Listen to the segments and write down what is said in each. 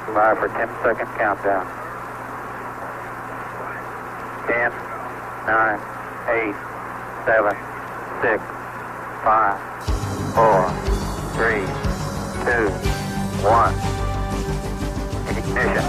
Live for 10-second countdown. 10, 9, 8, 7, 6, 5, 4, 3, 2, 1. Ignition.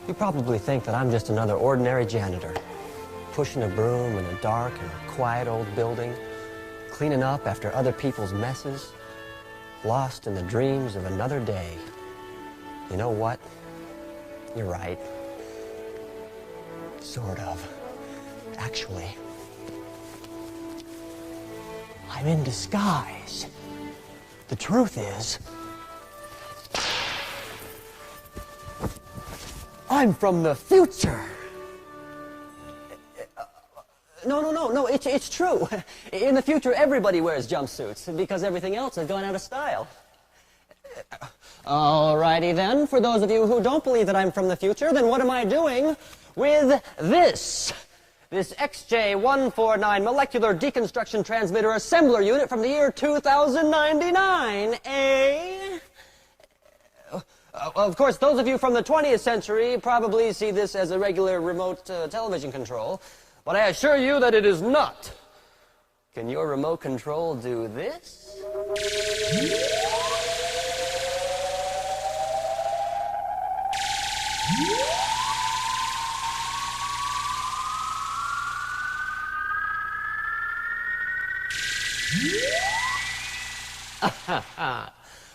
You probably think that I'm just another ordinary janitor, pushing a broom in a dark and quiet old building, cleaning up after other people's messes, lost in the dreams of another day. You know what? You're right. Sort of. Actually, I'm in disguise. The truth is, I'm from the future. No, it's true. In the future, everybody wears jumpsuits because everything else has gone out of style. Alrighty then, for those of you who don't believe that I'm from the future, then what am I doing with this? This XJ149 molecular deconstruction transmitter assembler unit from the year 2099, eh? Of course, those of you from the 20th century probably see this as a regular remote television control, but I assure you that it is not. Can your remote control do this?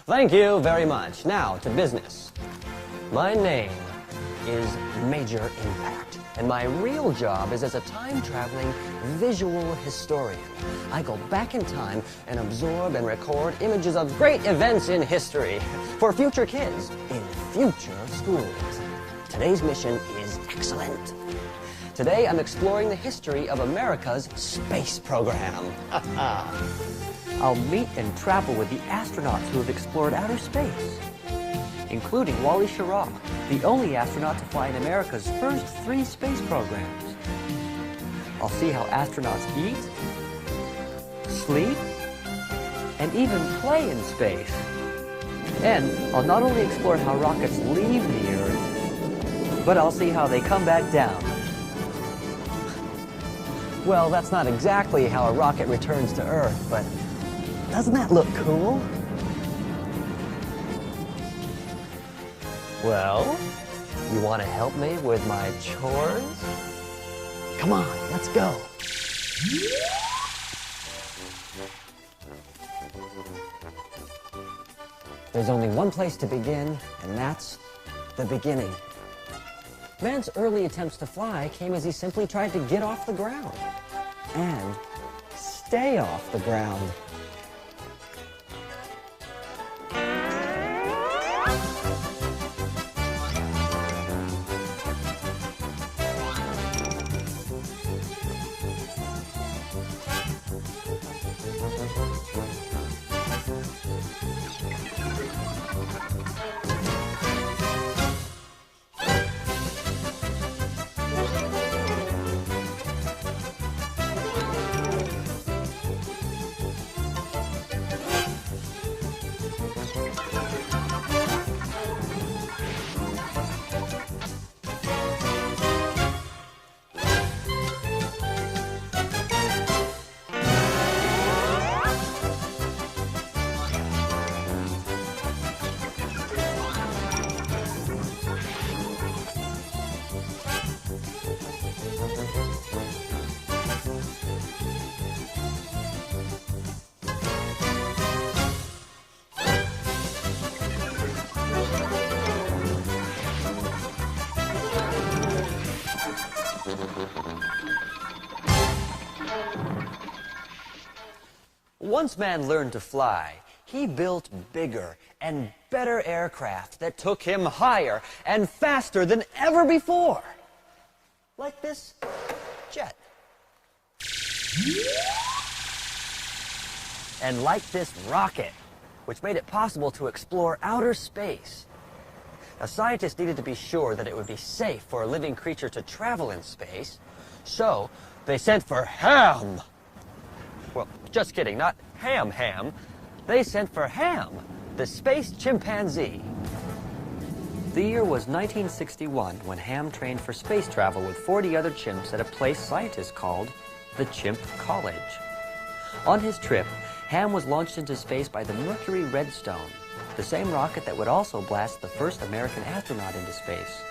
Thank you very much. Now, to business. My name is Major Impact, and my real job is as a time-traveling visual historian. I go back in time and absorb and record images of great events in history for future kids in future schools. Today's mission is excellent. Today, I'm exploring the history of America's space program. I'll meet and travel with the astronauts who have explored outer space, including Wally Schirra, the only astronaut to fly in America's first 3 space programs. I'll see how astronauts eat, sleep, and even play in space. And I'll not only explore how rockets leave the Earth, but I'll see how they come back down. Well, that's not exactly how a rocket returns to Earth, but doesn't that look cool? Well, you want to help me with my chores? Come on, let's go. There's only one place to begin, and that's the beginning. Man's early attempts to fly came as he simply tried to get off the ground and stay off the ground. once man learned to fly, he built bigger and better aircraft that took him higher and faster than ever before. Like this jet. And like this rocket, which made it possible to explore outer space. Now, scientists needed to be sure that it would be safe for a living creature to travel in space, so they sent for Ham. Well, just kidding, not Ham. They sent for Ham, the space chimpanzee. The year was 1961 when Ham trained for space travel with 40 other chimps at a place scientists called the Chimp College. On his trip, Ham was launched into space by the Mercury Redstone, the same rocket that would also blast the first American astronaut into space.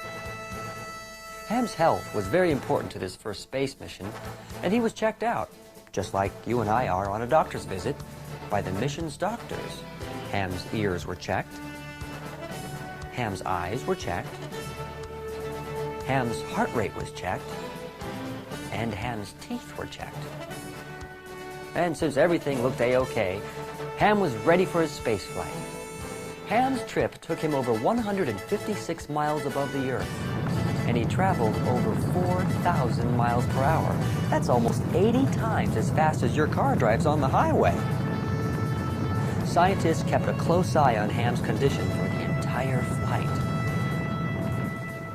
Ham's health was very important to this first space mission, and he was checked out, just like you and I are on a doctor's visit, by the mission's doctors. Ham's ears were checked. Ham's eyes were checked. Ham's heart rate was checked. And Ham's teeth were checked. And since everything looked a-okay, Ham was ready for his space flight. Ham's trip took him over 156 miles above the Earth, and he traveled over 4,000 miles per hour. That's almost 80 times as fast as your car drives on the highway. Scientists kept a close eye on Ham's condition for the entire flight.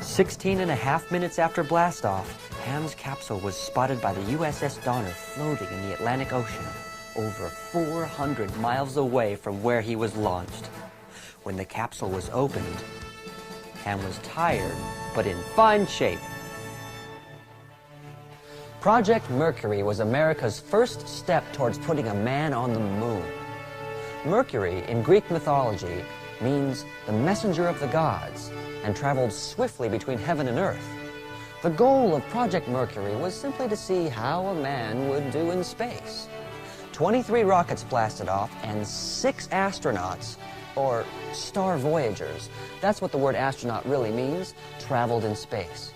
16.5 minutes after blastoff, Ham's capsule was spotted by the USS Donner floating in the Atlantic Ocean, over 400 miles away from where he was launched. When the capsule was opened, Ham was tired, but in fine shape. Project Mercury was America's first step towards putting a man on the moon. Mercury, in Greek mythology, means the messenger of the gods, and traveled swiftly between heaven and earth. The goal of Project Mercury was simply to see how a man would do in space. 23 rockets blasted off, and 6 astronauts, or star voyagers, that's what the word astronaut really means, traveled in space.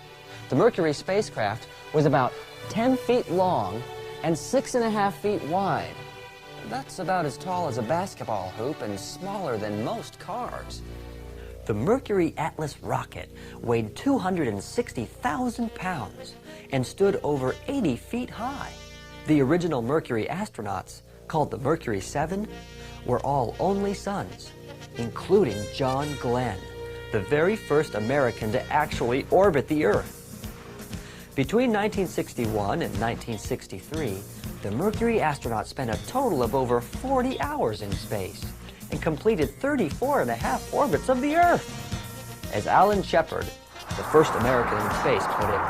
The Mercury spacecraft was about 10 feet long and 6.5 feet wide. That's about as tall as a basketball hoop and smaller than most cars. The Mercury Atlas rocket weighed 260,000 pounds and stood over 80 feet high. The original Mercury astronauts, called the Mercury 7, were all only sons, including John Glenn, the very first American to actually orbit the Earth. Between 1961 and 1963, the Mercury astronauts spent a total of over 40 hours in space and completed 34.5 orbits of the Earth. As Alan Shepard, the first American in space, put it,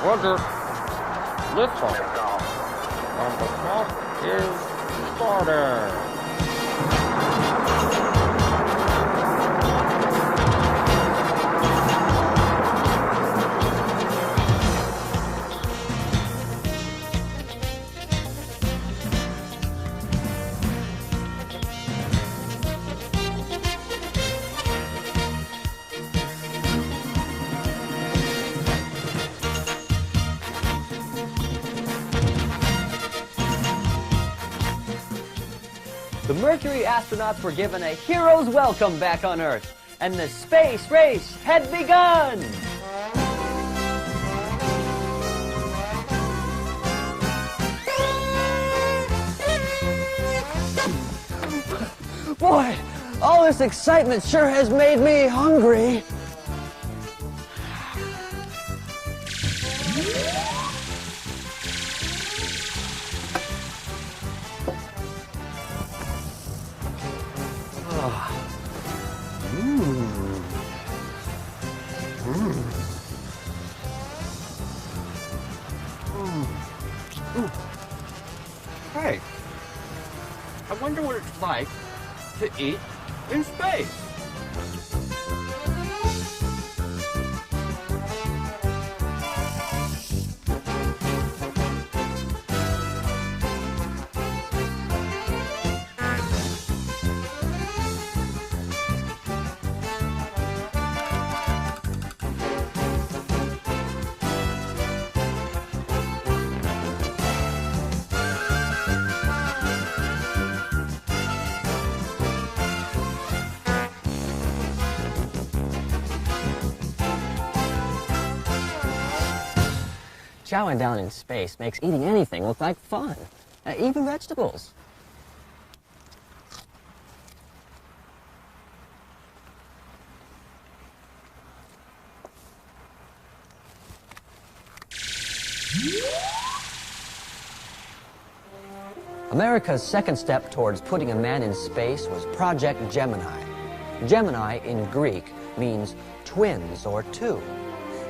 Roger. Liftoff. And the clock is started. the Mercury astronauts were given a hero's welcome back on Earth, and the space race had begun! Boy, all this excitement sure has made me hungry. Hey, I wonder what it's like to eat in space. Chowing down in space makes eating anything look like fun, even vegetables. America's second step towards putting a man in space was Project Gemini. Gemini in Greek means twins or two.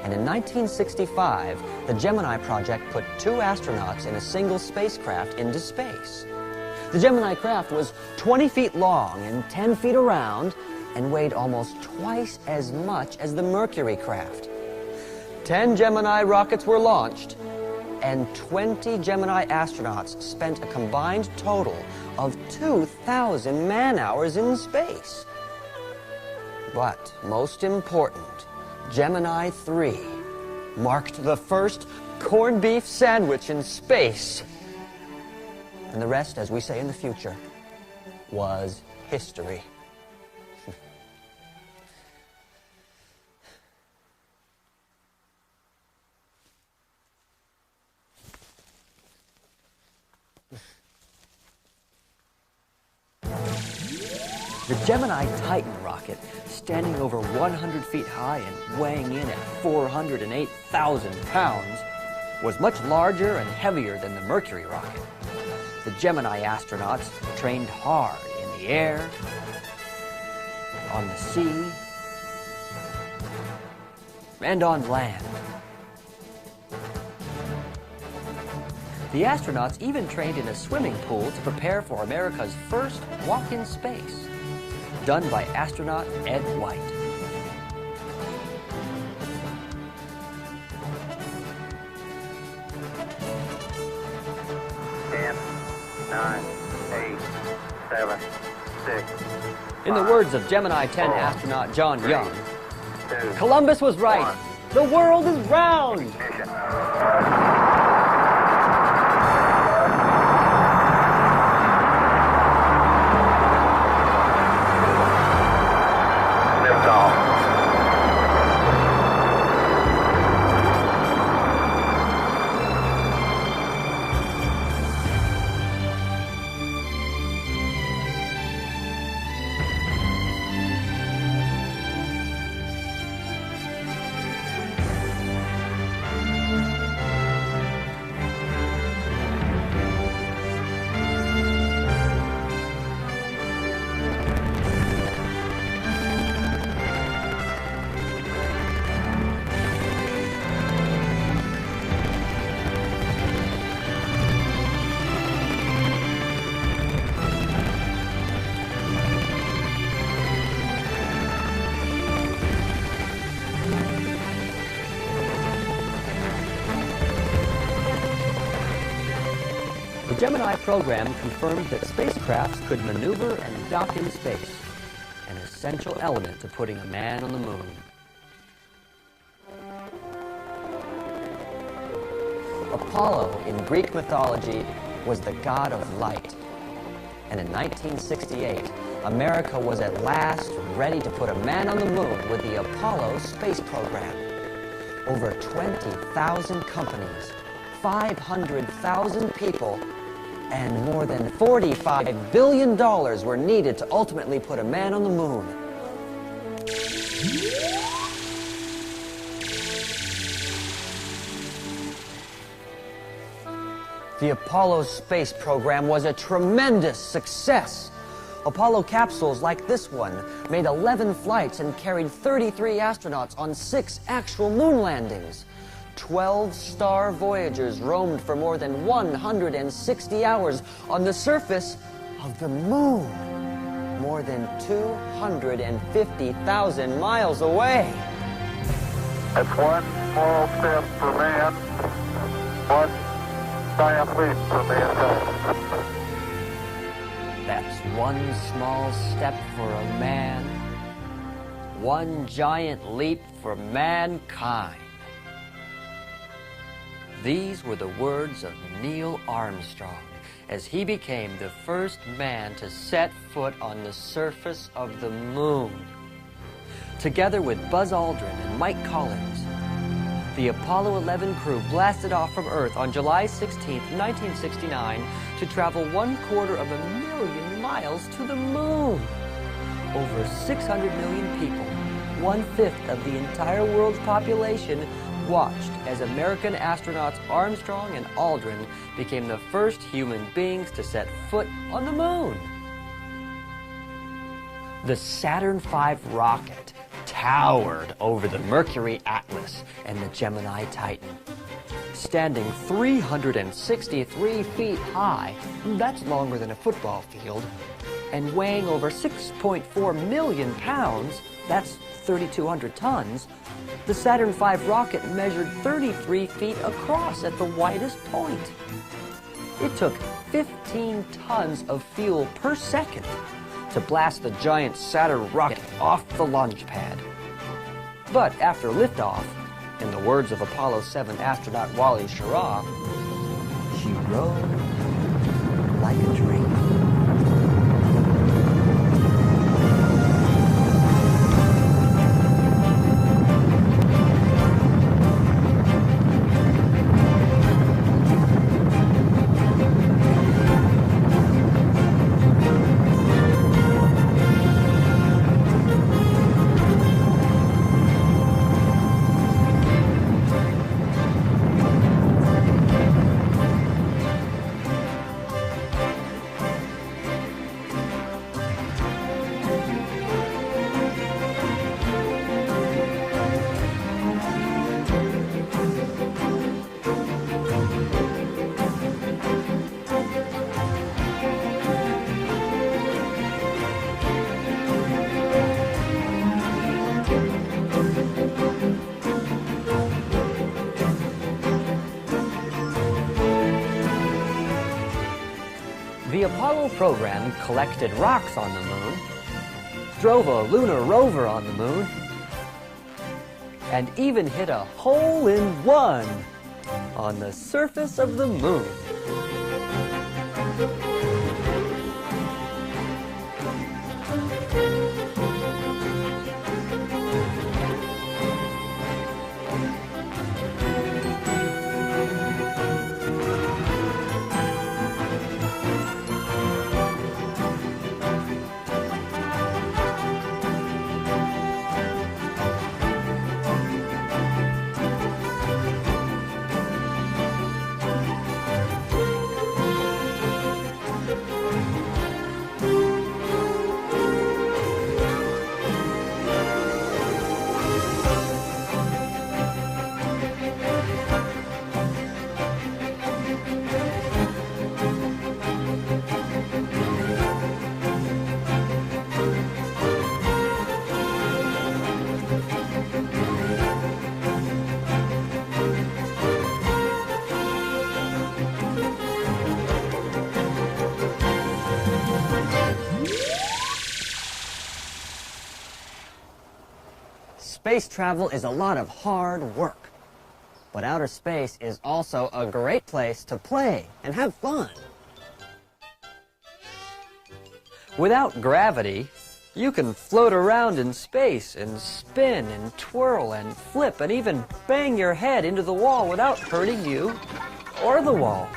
And in 1965, the Gemini project put 2 astronauts in a single spacecraft into space. The Gemini craft was 20 feet long and 10 feet around and weighed almost twice as much as the Mercury craft. 10 Gemini rockets were launched, and 20 Gemini astronauts spent a combined total of 2,000 man-hours in space. But most important, Gemini 3 marked the first corned beef sandwich in space. And the rest, as we say in the future, was history. The Gemini Titan rocket, standing over 100 feet high and weighing in at 408,000 pounds, was much larger and heavier than the Mercury rocket. The Gemini astronauts trained hard in the air, on the sea, and on land. The astronauts even trained in a swimming pool to prepare for America's first walk in space, done by astronaut Ed White. Ten, 9, 8, 7, 6. In the words of Gemini 10 astronaut John Young, 2, Columbus was right. The world is round. ignition. Liftoff. The Gemini program confirmed that spacecrafts could maneuver and dock in space, an essential element to putting a man on the moon. Apollo in Greek mythology was the god of light. And in 1968, America was at last ready to put a man on the moon with the Apollo space program. Over 20,000 companies, 500,000 people, and more than $45 billion were needed to ultimately put a man on the moon. The Apollo space program was a tremendous success. Apollo capsules like this one made 11 flights and carried 33 astronauts on 6 actual moon landings. 12 star Voyagers roamed for more than 160 hours on the surface of the moon, more than 250,000 miles away. That's one small step for man, one giant leap for mankind. That's one small step for a man, one giant leap for mankind. These were the words of Neil Armstrong as he became the first man to set foot on the surface of the moon. Together with Buzz Aldrin and Mike Collins, the Apollo 11 crew blasted off from Earth on July 16, 1969, to travel 250,000 miles to the moon. Over 600 million people, 1/5 of the entire world's population, watched as American astronauts Armstrong and Aldrin became the first human beings to set foot on the moon. The Saturn V rocket towered over the Mercury Atlas and the Gemini Titan. Standing 363 feet high, that's longer than a football field, and weighing over 6.4 million pounds, that's 3,200 tons, the Saturn V rocket measured 33 feet across at the widest point. It took 15 tons of fuel per second to blast the giant Saturn rocket off the launch pad. But after liftoff, in the words of Apollo 7 astronaut Wally Schirra, she rode like a dream. The Apollo program collected rocks on the moon, drove a lunar rover on the moon, and even hit a hole-in-one on the surface of the moon. Space travel is a lot of hard work, but outer space is also a great place to play and have fun. Without gravity, you can float around in space and spin and twirl and flip and even bang your head into the wall without hurting you or the wall.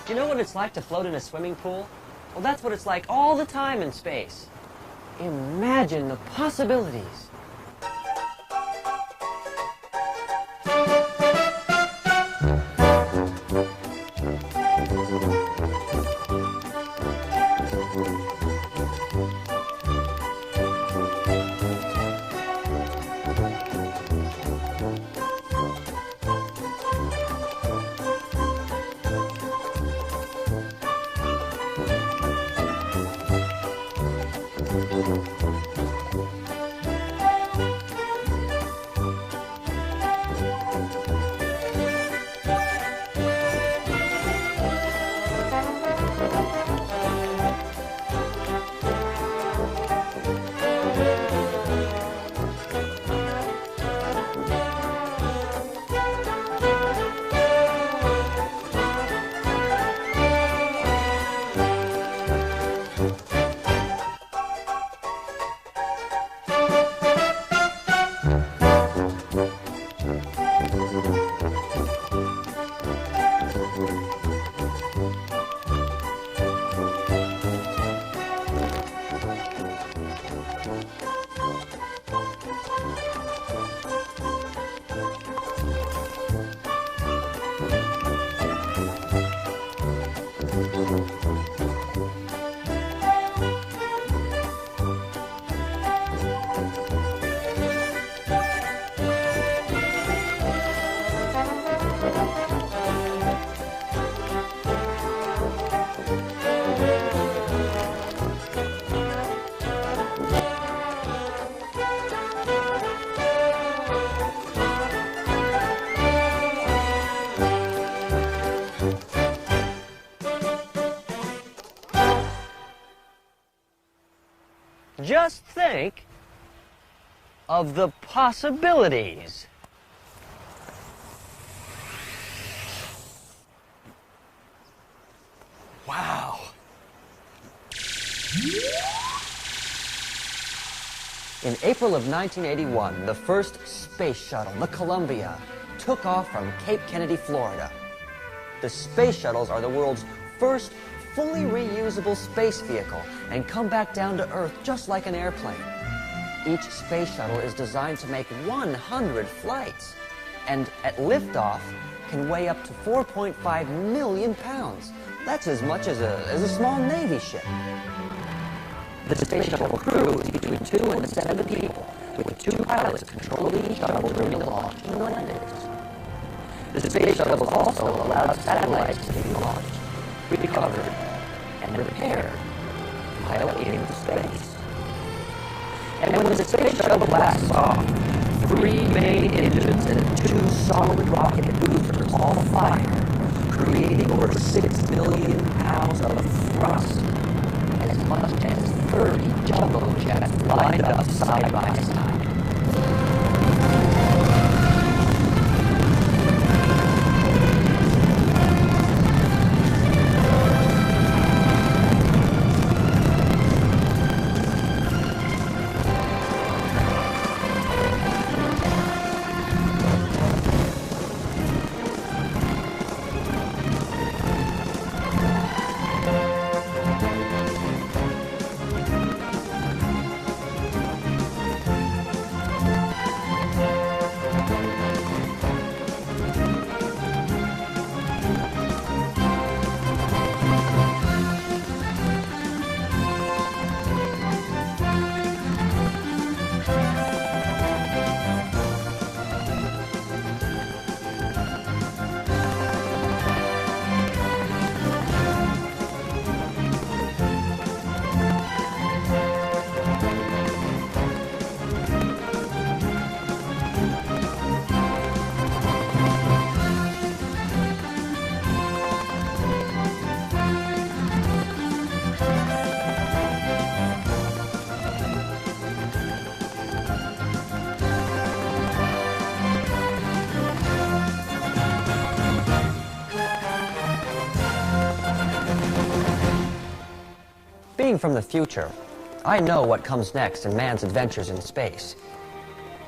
You know what it's like to float in a swimming pool? Well, that's what it's like all the time in space. Imagine the possibilities. Just think of the possibilities. Wow. In April of 1981, the first space shuttle, the Columbia, took off from Cape Kennedy, Florida. The space shuttles are the world's first fully reusable space vehicle and come back down to Earth just like an airplane. Each space shuttle is designed to make 100 flights, and at liftoff can weigh up to 4.5 million pounds. That's as much as a small Navy ship. The space shuttle crew is between 2 and 7 people, with 2 pilots controlling the shuttle during the launch and landings. The space shuttle also allows satellites to be launched, recovered, and repaired, pilot into space. And when the space shuttle blasts off, 3 main engines and 2 solid rocket boosters all fire, creating over 6 million pounds of thrust, as much as 30 jumbo jets lined up side by side. Being from the future, I know what comes next in man's adventures in space.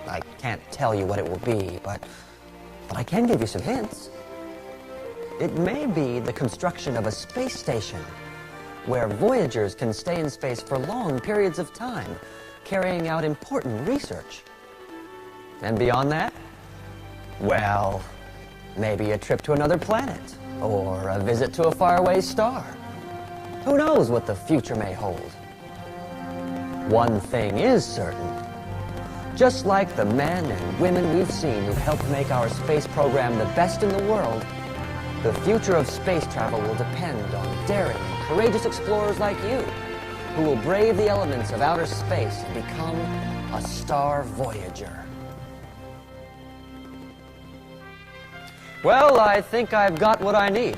I can't tell you what it will be, but I can give you some hints. It may be the construction of a space station where voyagers can stay in space for long periods of time, carrying out important research. And beyond that, well, maybe a trip to another planet or a visit to a faraway star. Who knows what the future may hold? One thing is certain. Just like the men and women we've seen who've helped make our space program the best in the world, the future of space travel will depend on daring, courageous explorers like you, who will brave the elements of outer space and become a star voyager. Well, I think I've got what I need.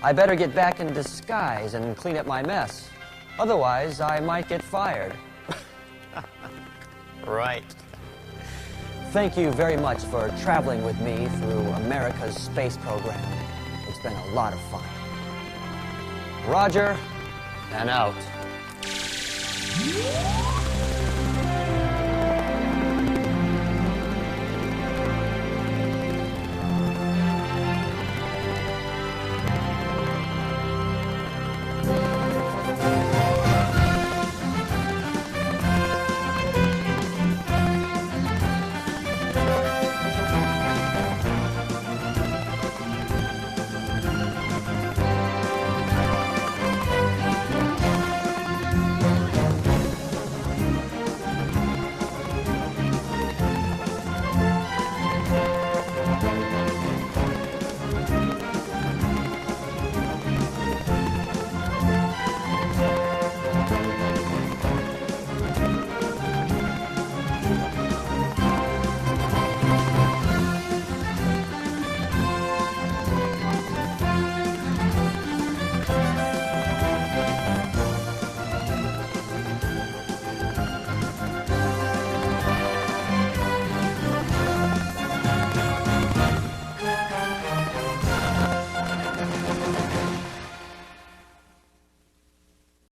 I better get back in disguise and clean up my mess. Otherwise, I might get fired. Right. Thank you very much for traveling with me through America's space program. It's been a lot of fun. Roger, and out.